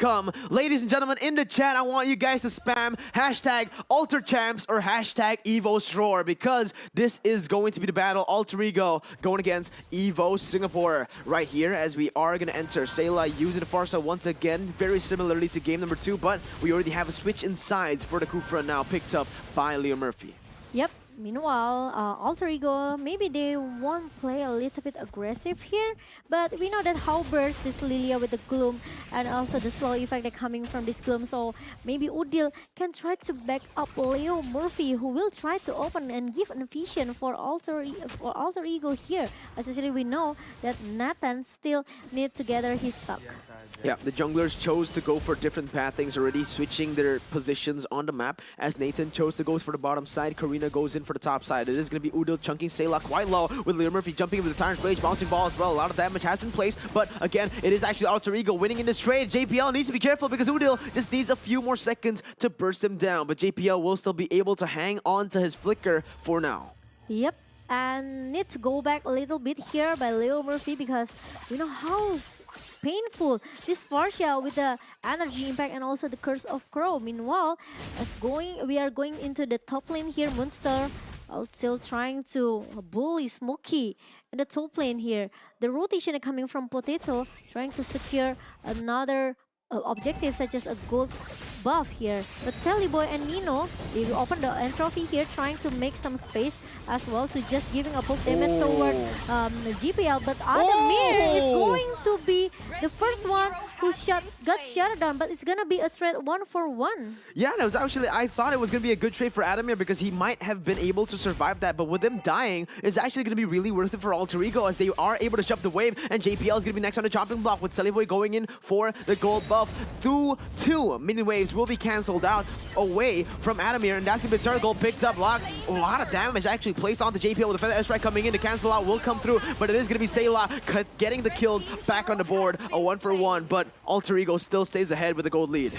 come. Ladies and gentlemen, in the chat, I want you guys to spam hashtag AlterChamps or hashtag EVOSRoar because this is going to be the battle. Alter Ego going against EVOS Singapore right here as we are going to enter. Sayla using the Farsa once again, very similarly to game number 2, but we already have a switch in sides for the Kufra now picked up by Leo Murphy. Yep. Meanwhile, Alter Ego, maybe they won't play a little bit aggressive here, but we know that how burst this Lilia with the Gloom and also the slow effect that coming from this Gloom, so maybe Udil can try to back up Leo Murphy, who will try to open and give an vision for Alter Ego here. Essentially, we know that Nathan still need to gather his stock. Yeah, the junglers chose to go for different pathings, already switching their positions on the map, as Nathan chose to go for the bottom side, Karina goes in for the top side. It is going to be Udil chunking Sayla quite low, with Leo Murphy jumping in with the Tyrant's Rage, bouncing ball as well. A lot of damage has been placed, but again, it is actually Alter Ego winning in this trade. JPL needs to be careful because Udil just needs a few more seconds to burst him down, but JPL will still be able to hang on to his flicker for now. Yep. And need to go back a little bit here by Leo Murphy because we know how painful this Farsia with the energy impact and also the Curse of Crow. Meanwhile, we are going into the top lane here. Monster still trying to bully Smokey in the top lane here. The rotation coming from Potato, trying to secure another objective such as a gold buff here. But Sally Boy and Nino, they will open the entropy here, trying to make some space as well to just giving a poke damage toward GPL. But Adamir is going to be the first one who got shut down, but it's gonna be a trade 1-for-1. Yeah, and it was actually, I thought it was gonna be a good trade for Adamir because he might have been able to survive that, but with him dying, it's actually gonna be really worth it for Alter Ego as they are able to shove the wave, and JPL is gonna be next on the chopping block with Sally Boy going in for the gold buff. Through 2 mini waves will be cancelled out away from Adamir, and that's gonna be the turtle gold picked up. A lot of damage actually placed on the JPL with the Feather Airstrike coming in to cancel out will come through, but it is gonna be Sayla getting the kills back on the board, a 1-for-1, but Alter Ego still stays ahead with the gold lead.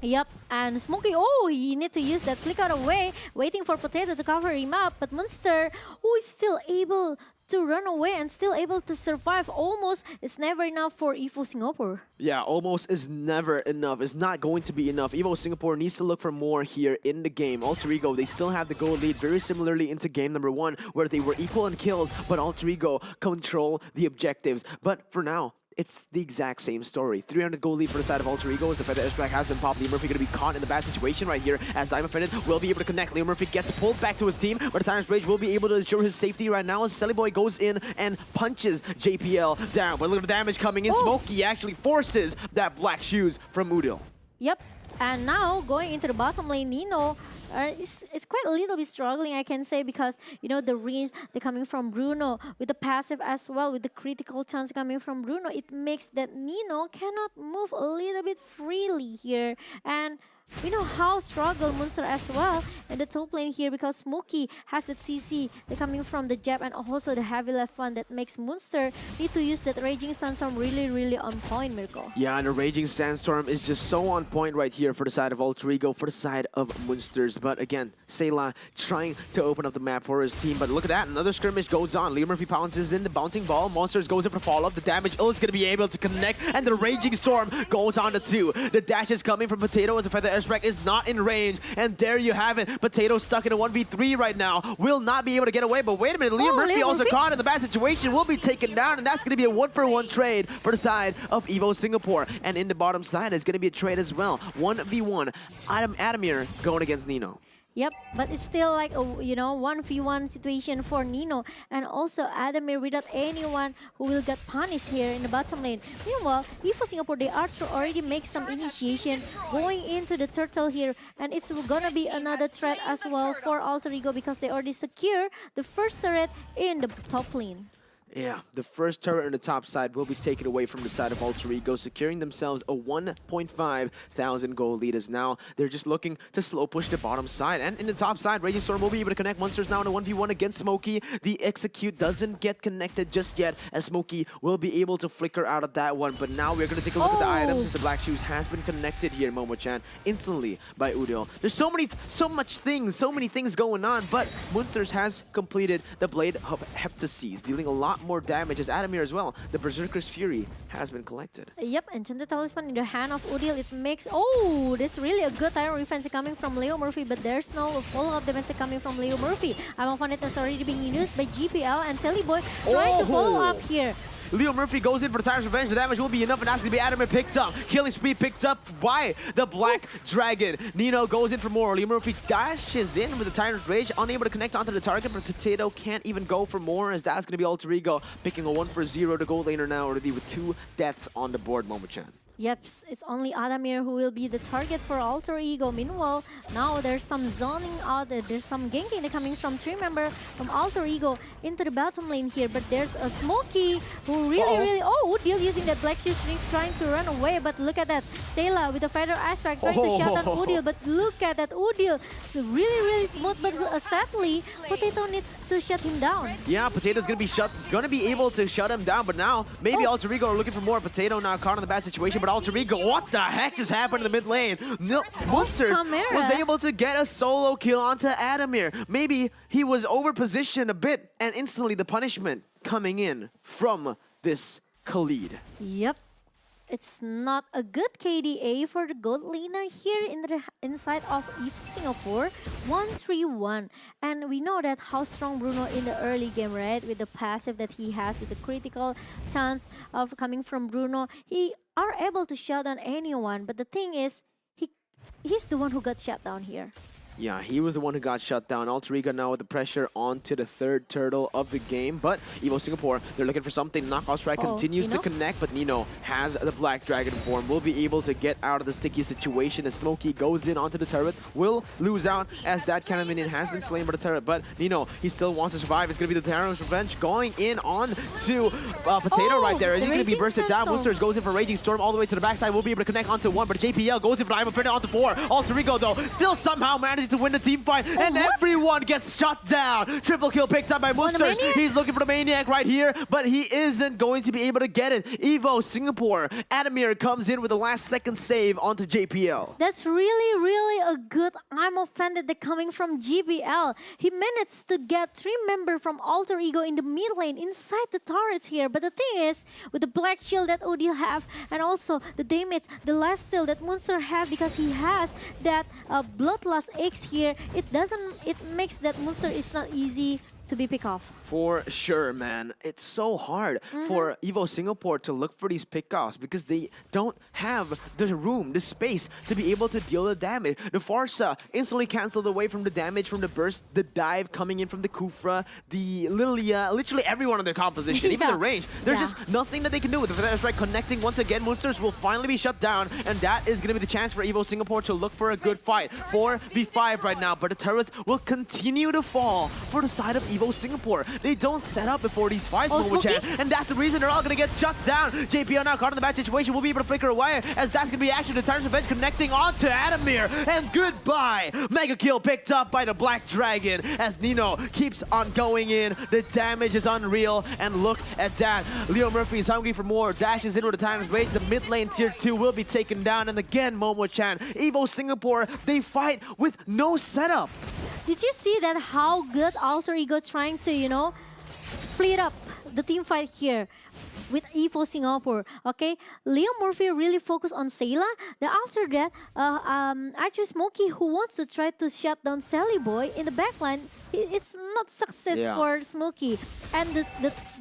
Yep, and Smokey, he need to use that flicker away, waiting for Potato to cover him up, but Monster, who is still able to run away and still able to survive. Almost is never enough for EVOS Singapore. Yeah, almost is never enough. It's not going to be enough. EVOS Singapore needs to look for more here in the game. Alter Ego, they still have the gold lead very similarly into game number 1 where they were equal in kills, but Alter Ego control the objectives. But for now, it's the exact same story. 300 gold lead for the side of Alter Ego as the Feather Airstrike has been popped. Leo Murphy going to be caught in the bad situation right here as Diamond Pendant will be able to connect. Leo Murphy gets pulled back to his team, but the Tyrant's Rage will be able to ensure his safety right now as Sally Boy goes in and punches JPL down. But look at the damage coming in. Smokey actually forces that black shoes from Udil. Yep. And now going into the bottom lane, Nino, it's quite a little bit struggling, I can say, because you know the range they're coming from Bruno with the passive as well, with the critical chance coming from Bruno. It makes that Nino cannot move a little bit freely here, and we know how struggle Monster as well in the top lane here because Smokey has that CC they're coming from the jab and also the heavy left one that makes Monster need to use that Raging Sandstorm really on point, Mirko. Yeah, and the Raging Sandstorm is just so on point right here for the side of Alter Ego, for the side of Monsters. But again, Sayla trying to open up the map for his team. But look at that, another skirmish goes on. Leo Murphy pounces in the bouncing ball. Monsters goes in for follow-up. The damage is going to be able to connect, and the Raging Storm goes on to 2. The dash is coming from Potato as the Feather Airstrike is not in range, and there you have it. Potato stuck in a 1v3 right now. Will not be able to get away, but wait a minute, Leo Murphy also caught in the bad situation, will be taken down, and that's going to be a 1-for-1 trade for the side of EVOS Singapore. And in the bottom side is going to be a trade as well. 1v1, Adamir going against Nino. Yep, but it's still like a 1v1 situation for Nino and also Adamir without anyone who will get punished here in the bottom lane. Meanwhile, EVOS Singapore, they are to already make some initiation going into the turtle here, and it's gonna be another threat as well for Alter Ego because they already secure the first turret in the top lane. Yeah, the first turret on the top side will be taken away from the side of Alter Ego, securing themselves a 1,500 gold lead as now they're just looking to slow push the bottom side. And in the top side, Raging Storm will be able to connect Monsters now in a 1v1 against Smokey. The execute doesn't get connected just yet as Smokey will be able to flicker out of that one. But now we're going to take a look at the items as the Black Shoes has been connected here, Momo-chan, instantly by Udil. There's so many things going on, but Monsters has completed the Blade of Heptases, dealing a lot lot more damage as Adamir as well. The Berserker's Fury has been collected. Yep, Enchanted Talisman in the hand of Udil. It makes... Oh, that's really a good Tyrant Defense coming from Leo Murphy, but there's no follow-up defense coming from Leo Murphy. Amofanet is already being used by GPL and Sally Boy trying to follow up here. Leo Murphy goes in for the Tyrant's Revenge. The damage will be enough, and that's going to be Adamir picked up. Killing spree picked up by the Black Dragon. Nino goes in for more. Leo Murphy dashes in with the Tyrant's Rage, unable to connect onto the target, but Potato can't even go for more, as that's going to be Alter Ego picking a 1-for-0 to gold laner now already with 2 deaths on the board, Momochan. Yep, it's only Adamir who will be the target for Alter Ego. Meanwhile, now there's some zoning out, there's some ganking coming from 3 member from Alter Ego into the bottom lane here. But there's a Smokey who really... Oh, Udil using that Black Shoe String trying to run away. But look at that. Sayla with the Fighter Aspect trying to shut down Udil. But look at that Udil. It's really smooth, but sadly, Potato needs to shut him down. Yeah, Potato's gonna be able to shut him down, but now maybe Alter Ego are looking for more. Potato now caught in the bad situation, but Alter Ego, what the heck just happened in the mid lane? No, Monsters was able to get a solo kill onto Adamir. Maybe he was over-positioned a bit, and instantly the punishment coming in from this Khalid. Yep. It's not a good KDA for the gold laner here in the inside of EVOS Singapore. 1-3-1. And we know that how strong Bruno in the early game, right? With the passive that he has, with the critical chance of coming from Bruno, he are able to shut down anyone. But the thing is, he's the one who got shut down here. Yeah, he was the one who got shut down. Alter Ego now with the pressure onto the 3rd turtle of the game. But EVOS Singapore, they're looking for something. Knockout Strike continues to connect, but Nino has the Black Dragon form. Will be able to get out of the sticky situation as Smokey goes in onto the turret. Will lose out as that cannon minion has been slain by the turret. But Nino, he still wants to survive. It's going to be the Tyrant's Revenge going in on to Potato right there. He's going to be bursted down. Moosters goes in for Raging Storm all the way to the backside. Will be able to connect onto 1, but JPL goes in for Diamond Printer onto 4. Alter Ego, though, still somehow manages to win the team fight, and everyone gets shut down. Triple kill picked up by Moosters. He's looking for the Maniac right here, but he isn't going to be able to get it. EVOS Singapore, Adamir comes in with the last second save onto JPL. That's really a good I'm offended that coming from GBL. He managed to get 3 members from Alter Ego in the mid lane inside the turrets here. But the thing is, with the black shield that Odil have, and also the damage, the lifesteal that Monster have, because he has that Bloodlust X here, it makes that Monster is not easy to be picked off. For sure, man. It's so hard for EVOS Singapore to look for these pickoffs because they don't have the room, the space to be able to deal the damage. The Farsa instantly canceled away from the damage from the burst, the dive coming in from the Kufra, the Lilia, literally everyone in their composition, even the range. There's just nothing that they can do with the Fanatic Strike connecting once again. Monsters will finally be shut down, and that is going to be the chance for EVOS Singapore to look for a good fight. 4v5 right now, but the turrets will continue to fall for the side of EVOS Singapore. They don't set up before these fights, and that's the reason they're all going to get shut down. JPL now caught in the bad situation, will be able to flicker a wire, as that's going to be actually the Tyrant's Revenge connecting onto Adamir, and goodbye! Mega kill picked up by the Black Dragon, as Nino keeps on going in. The damage is unreal, and look at that. Leo Murphy is hungry for more, dashes in with the Tyrant's Rage. The mid lane tier 2 will be taken down, and again, Momo-chan, EVOS Singapore, they fight with no setup. Did you see that how good Alter Ego trying to, you know, split up the team fight here with EVOS Singapore? Okay, Leo Murphy really focused on Sayla. Then after that, actually Smokey, who wants to try to shut down Sally Boy in the backline, it's not success for Smokey. And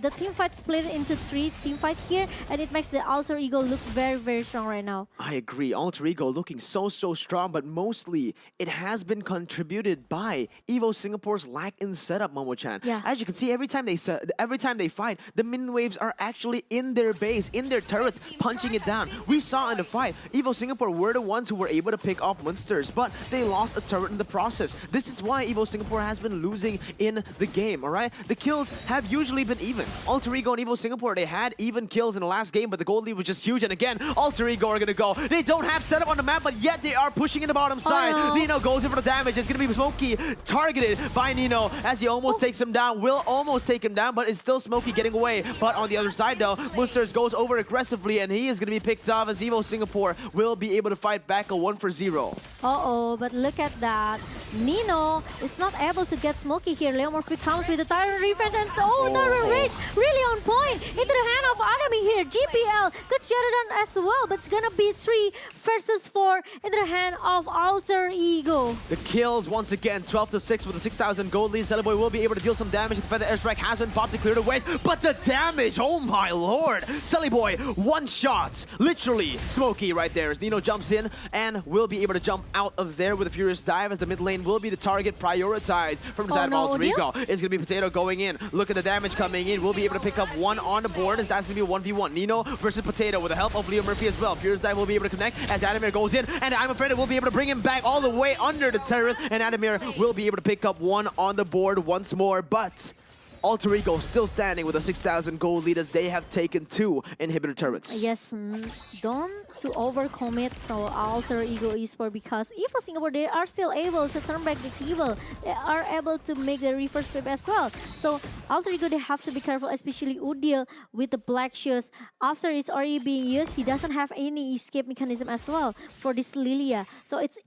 the team fight split into 3 team fight here, and it makes the Alter Ego look very strong right now. I agree. Alter Ego looking so strong, but mostly it has been contributed by EVOS Singapore's lack in setup, Momo-chan. As you can see, every time they fight, the minion waves are actually in their base, in their turrets, punching it down. We saw in the fight, EVOS Singapore were the ones who were able to pick off monsters, but they lost a turret in the process. This is why EVOS Singapore has been losing in the game, alright? The kills have usually been even. Alter Ego and EVOS Singapore, they had even kills in the last game, but the gold lead was just huge, and again, Alter Ego are gonna go. They don't have setup on the map, but yet they are pushing in the bottom side. Nino goes in for the damage. It's gonna be Smokey targeted by Nino as he almost takes him down. Will almost take him down, but it's still Smokey getting away. But on the other side though, Moosters goes over aggressively, and he is gonna be picked off as EVOS Singapore will be able to fight back a 1-for-0. But look at that. Nino is not able to get Smokey here. Leo Murphy comes with the Tyrant Refresh and Tyrant Rage really on point into the hand of Enemy here. GPL could shut it down as well, but it's gonna be 3 versus 4 into the hand of Alter Ego. The kills once again, 12-6 with a 6,000 gold lead. Celeboy will be able to deal some damage. The Feather Airstrike has been popped to clear the ways, but the damage, oh my lord! Celeboy, one shot, literally. Smokey right there as Nino jumps in and will be able to jump out of there with a Furious Dive as the mid lane will be the target prioritized from the side of Alter Ego. It's going to be Potato going in. Look at the damage coming in. We'll be able to pick up one on the board as that's going to be a 1v1. Nino versus Potato with the help of Leo Murphy as well. Furious Dive will be able to connect as Adamir goes in, and I'm afraid it will be able to bring him back all the way under the turret, and Adamir will be able to pick up one on the board once more, but Alter Ego still standing with a 6,000 gold lead as they have taken 2 inhibitor turrets. Yes, don't to overcommit to Alter Ego Esports, because EVOS Singapore, they are still able to turn back the table. They are able to make the reverse sweep as well. So Alter Ego, they have to be careful, especially Udil with the black shoes. After it's already being used, he doesn't have any escape mechanism as well for this Lilia. So it's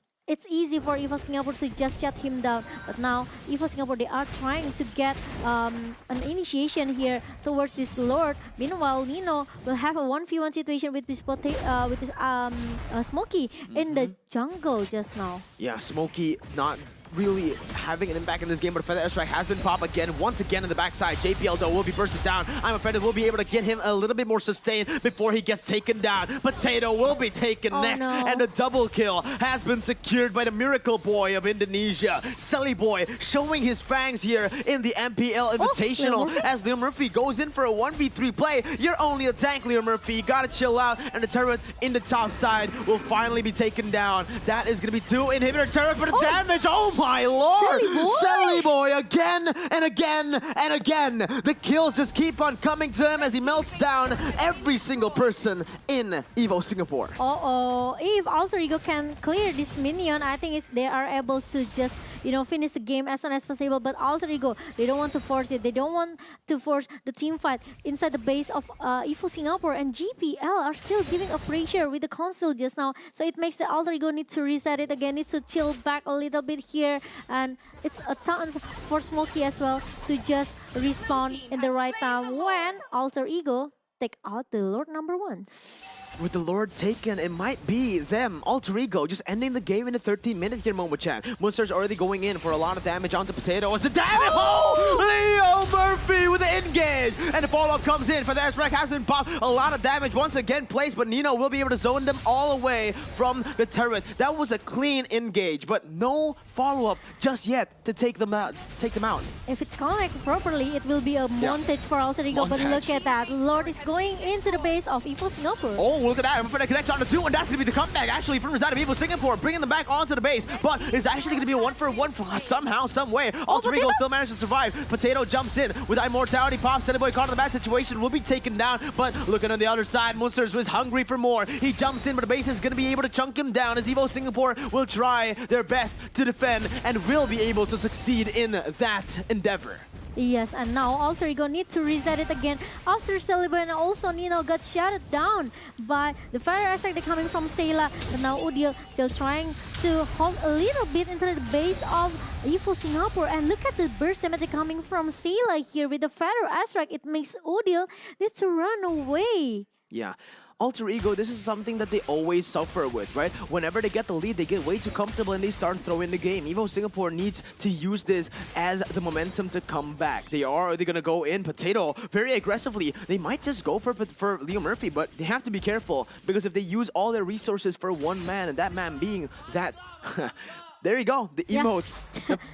easy for EVOS Singapore to just shut him down. But now, EVOS Singapore, they are trying to get an initiation here towards this Lord. Meanwhile, Nino will have a 1v1 situation with this, Smokey in the jungle just now. Yeah, Smokey not really having an impact in this game, but Feather Airstrike has been popped again, once again in the backside. JPL though will be bursted down. I'm afraid it will be able to get him a little bit more sustained before he gets taken down. Potato will be taken next, and the double kill has been secured by the Miracle Boy of Indonesia. Celeboy showing his fangs here in the MPL Invitational as Leo Murphy goes in for a 1v3 play. You're only a tank, Leo Murphy. You gotta chill out, and the turret in the top side will finally be taken down. That is gonna be 2 inhibitor turret for the damage. Oh my lord! Celeboy again and again and again. The kills just keep on coming to him as he melts down every single person in EVOS Singapore. If Alter Ego can clear this minion, I think they are able to just, finish the game as soon as possible. But Alter Ego, they don't want to force it. They don't want to force the team fight inside the base of EVOS Singapore, and GPL are still giving a pressure with the console just now. So it makes the Alter Ego need to reset it again, needs to chill back a little bit here. And it's a chance for Smokey as well to just respawn in the right time when Alter Ego take out the Lord number 1. With the Lord taken, it might be them, Alter Ego, just ending the game in the 13 minutes here, Momo-chan. Munster's already going in for a lot of damage onto Potato. As the damage! Leo Murphy with the engage! And the follow-up comes in for the Airstrike has been popped. A lot of damage once again placed, but Nino will be able to zone them all away from the turret. That was a clean engage, but no follow-up just yet to take them out. If it's connected properly, it will be a montage for Alter Ego. But look at that. Lord is going into the base of EVOS Singapore. Oh, look at that. I'm going to connect on the 2, and that's going to be the comeback, actually, from the side of EVOS Singapore, bringing them back onto the base. But it's actually going to be a 1-for-1 somehow, some way. Alter Ego still managed to survive. Potato jumps in with Immortality Pop. Celeboy caught in the bad situation, will be taken down. But looking on the other side, Munsters was hungry for more. He jumps in, but the base is going to be able to chunk him down as EVOS Singapore will try their best to defend and will be able to succeed in that endeavor. Yes, and now Alter Ego need to reset it again after Celeboy and also Nino got shut down by the fire aspect coming from Sayla. And now Udil still trying to hold a little bit into the base of EVOS Singapore. And look at the burst damage coming from Sayla here with the fire aspect. It makes Udil need to run away. Yeah. Alter Ego, this is something that they always suffer with, right? Whenever they get the lead, they get way too comfortable and they start throwing the game. EVOS Singapore needs to use this as the momentum to come back. They're going to go in Potato very aggressively. They might just go for Leo Murphy, but they have to be careful because if they use all their resources for one man, and that man being that... There you go, the emotes,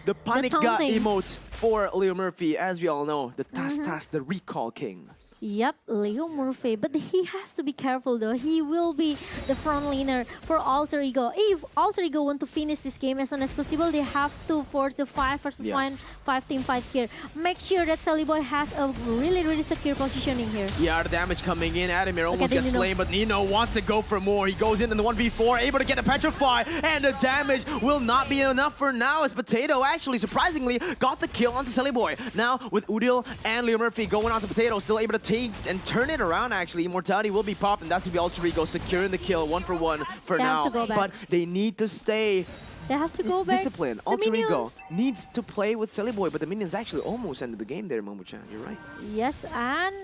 the panic got emotes for Leo Murphy, as we all know, the Tas, the recall king. Yep, Leo Murphy, but he has to be careful though. He will be the front laner for Alter Ego. If Alter Ego want to finish this game as soon as possible, they have to force the 5 versus 5 team fight here. Make sure that Celeboy has a really secure positioning here. Yeah, the damage coming in. Adamir almost gets slain, but Nino wants to go for more. He goes in the 1v4, able to get a Petrify, and the damage will not be enough for now as Potato actually, surprisingly, got the kill onto Celeboy. Now, with Udil and Leo Murphy going on to Potato, still able to take and turn it around actually. Immortality will be popped, and that's going to be Alter Ego securing the kill 1-for-1 for now. To go back. But they need to stay They have to go back. Discipline. The Alter Ego minions. needs to play with Silly Boy, but the minions actually almost ended the game there, Momo-chan. You're right. Yes, and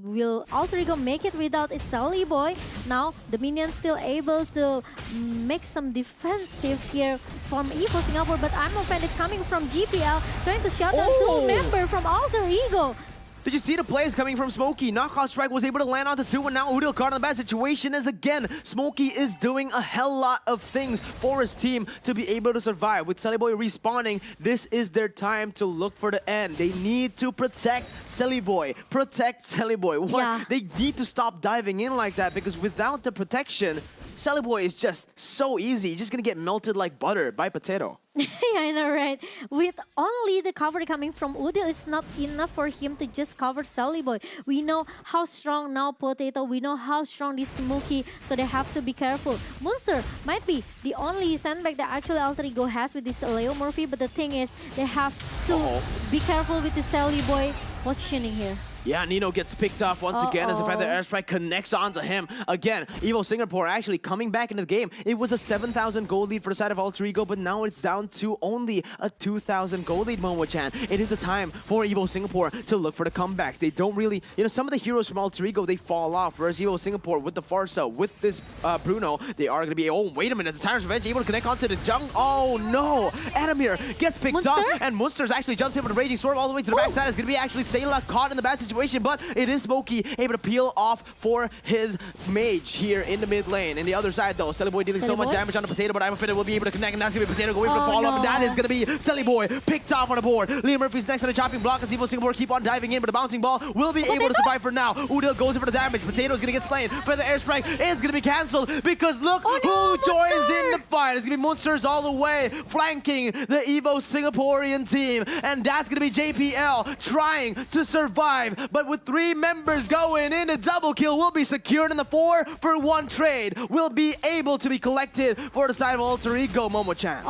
will Alter Ego make it without a Sally Boy? Now, the minions still able to make some defensive here from EVOS Singapore, but I'm offended coming from GPL, trying to shut down two member from Alter Ego. Did you see the plays coming from Smokey? Knockout Strike was able to land onto 2, and now Udil caught in a bad situation as again, Smokey is doing a hell lot of things for his team to be able to survive. With Silly Boy respawning, this is their time to look for the end. They need to protect Silly Boy. Protect Silly Boy. Yeah. They need to stop diving in like that, because without the protection, Silly Boy is just so easy. He's just gonna get melted like butter by potato. Yeah, I know, right? With only the cover coming from Udil, it's not enough for him to just cover Sally Boy. We know how strong now Potato, we know how strong this Smokey, so they have to be careful. Monster might be the only sandbag that actually Alter Ego has with this Leo Murphy, but the thing is, they have to be careful with the Sally Boy positioning here. Yeah, Nino gets picked off once again as the Feather Airstrike connects onto him. Again, EVO Singapore actually coming back into the game. It was a 7,000 gold lead for the side of Alter Ego, but now it's down to only a 2,000 gold lead, Momo-chan. It is the time for EVO Singapore to look for the comebacks. They don't really, some of the heroes from Alter Ego, they fall off, whereas EVO Singapore with the Farsa, with this Bruno, they are going to be, oh, wait a minute, the Tyrant's Revenge able to connect onto the junk. Oh, no! Adamir gets picked up, and Munsters actually jumps in with a Raging Storm all the way to the backside. It's going to be actually Sayla caught in the bad situation, but it is Smokey able to peel off for his mage here in the mid lane. In the other side though, Silly Boy dealing so much damage on the Potato, but I'm afraid it will be able to connect, and that's going to be Potato going for the follow-up, and that is going to be Silly Boy picked off on the board. Liam Murphy's next on the chopping block as EVO Singapore keep on diving in, but the bouncing ball will be able to survive for now. Udil goes in for the damage. Potato's going to get slain, but the airstrike is going to be cancelled because look who joins in the fight. It's going to be Monsters all the way flanking the EVO Singaporean team, and that's going to be JPL trying to survive, but with 3 members going in, a double kill will be secured, and the 4-for-1 trade will be able to be collected for the side of Alter Ego, Momo-chan.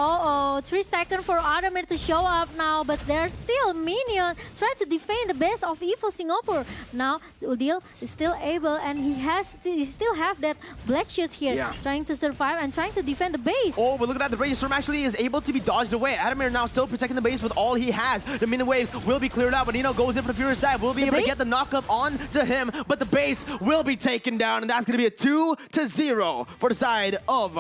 3 seconds for Adamir to show up now, but there's still Minion trying to defend the base of EVO Singapore. Now Udil is still able, and he still have that black shoes here, trying to survive and trying to defend the base. Oh, but look at that, the Raging Storm actually is able to be dodged away. Adamir now still protecting the base with all he has. The minion waves will be cleared out, but Nino goes in for the Furious Dive. Will be able to get the knockup on to him, but the base will be taken down, and that's going to be a 2-0 for the side of